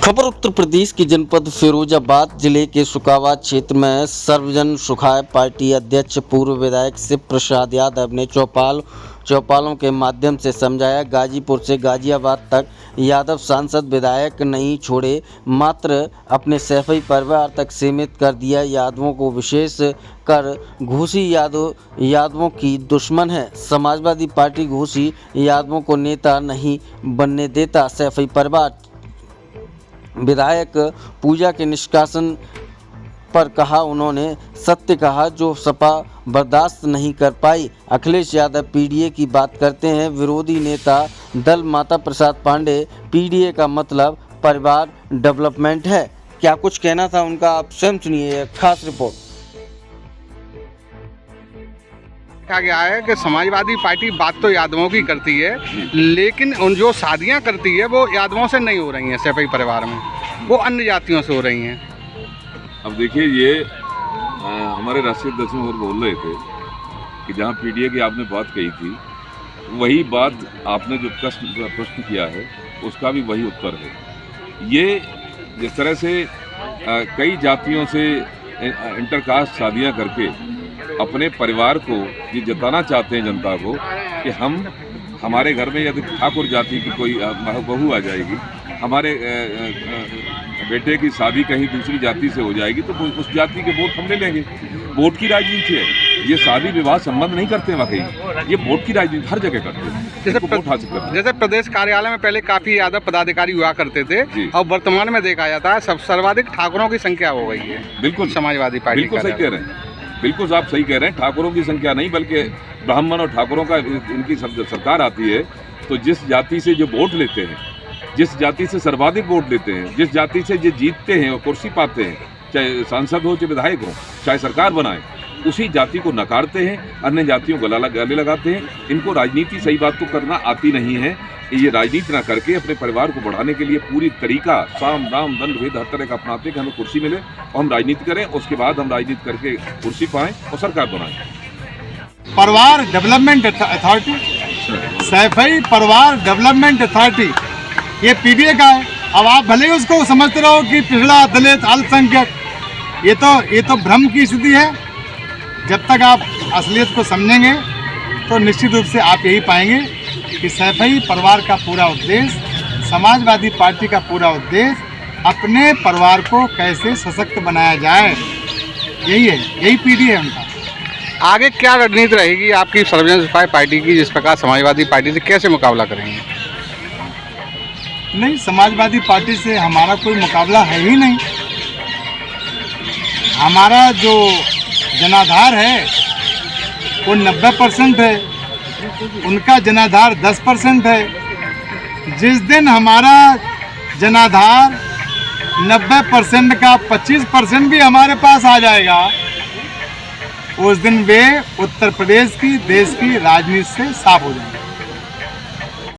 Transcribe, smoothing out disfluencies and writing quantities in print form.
खबर उत्तर प्रदेश के जनपद फिरोजाबाद जिले के सुकावा क्षेत्र में सर्वजन सुखाय पार्टी अध्यक्ष पूर्व विधायक शिव प्रसाद यादव ने चौपालों के माध्यम से समझाया। गाजीपुर से गाजियाबाद तक यादव सांसद विधायक नहीं छोड़े, मात्र अपने सैफई परिवार तक सीमित कर दिया। यादवों को विशेष कर घूसी यादवों की दुश्मन है। समाजवादी पार्टी घूसी यादवों को नेता नहीं बनने देता। सैफई परिवार विधायक पूजा के निष्कासन पर कहा, उन्होंने सत्य कहा जो सपा बर्दाश्त नहीं कर पाई। अखिलेश यादव पीडीए की बात करते हैं। विरोधी नेता दल माता प्रसाद पांडे, पीडीए का मतलब परिवार डेवलपमेंट है। क्या कुछ कहना था उनका, आप स्वयं सुनिए खास रिपोर्ट। कहा गया है कि समाजवादी पार्टी बात तो यादवों की करती है, लेकिन उन जो शादियां करती है वो यादवों से नहीं हो रही हैं। सैफई परिवार में वो अन्य जातियों से हो रही हैं। अब देखिए, ये हमारे राष्ट्रीय अध्यक्ष और बोल रहे थे कि जहाँ पीडीए की आपने बात कही थी, वही बात आपने जो प्रश्न किया है उसका भी वही उत्तर है। ये जिस तरह से कई जातियों से इंटरकास्ट शादियां करके अपने परिवार को ये जताना चाहते हैं जनता को कि हमारे घर में यदि ठाकुर जाति की कोई बहू आ जाएगी, हमारे बेटे की शादी कहीं दूसरी जाति से हो जाएगी तो उस जाति के वोट हम ले लेंगे। वोट की राजनीति है ये, शादी विवाह संबंध नहीं करते हैं वाकई, ये वोट की राजनीति हर जगह करते हैं। जैसे प्रदेश कार्यालय में पहले काफी यादव पदाधिकारी हुआ करते थे और वर्तमान में देखा जाता है सर्वाधिक ठाकुरों की संख्या हो गई है। बिल्कुल समाजवादी पार्टी बिल्कुल सही कह रहे हैं, बिल्कुल आप सही कह रहे हैं। ठाकुरों की संख्या नहीं बल्कि ब्राह्मण और ठाकुरों का इनकी सरकार आती है तो जिस जाति से जो वोट लेते हैं, जिस जाति से सर्वाधिक वोट लेते हैं, जिस जाति से जो जीतते हैं और कुर्सी पाते हैं, चाहे सांसद हो चाहे विधायक हो चाहे सरकार बनाए, उसी जाति को नकारते हैं, अन्य जातियों को गले लगाते हैं। इनको राजनीति सही बात तो करना आती नहीं है। ये राजनीति ना करके अपने परिवार को बढ़ाने के लिए पूरी तरीका साम दाम दंड भेद हर तरह का अपनाते कि हमें कुर्सी मिले और हम राजनीति करें, उसके बाद हम राजनीति करके कुर्सी पाएं और सरकार बनाएं। परिवार डेवलपमेंट अथॉरिटी, सैफई परिवार डेवलपमेंट अथॉरिटी, ये पीडीए का है। अब आप भले ही उसको समझते रहो कि पिछड़ा, दलित, अल्पसंख्यक, ये तो भ्रम की स्थिति है। जब तक आप असलियत को समझेंगे तो निश्चित रूप से आप यही पाएंगे कि सैफई परिवार का पूरा उद्देश्य, समाजवादी पार्टी का पूरा उद्देश्य अपने परिवार को कैसे सशक्त बनाया जाए, यही है, यही पीडीए है उनका। आगे क्या रणनीति रहेगी आपकी सर्वजन सुखाय पार्टी की, जिस प्रकार समाजवादी पार्टी से कैसे मुकाबला करेंगे? नहीं, समाजवादी पार्टी से हमारा कोई मुकाबला है ही नहीं। हमारा जो जनाधार है वो 90% है, उनका जनाधार 10% है। जिस दिन हमारा जनाधार 90% का 25% भी हमारे पास आ जाएगा, उस दिन वे उत्तर प्रदेश की, देश की राजनीति से साफ हो जाएंगे।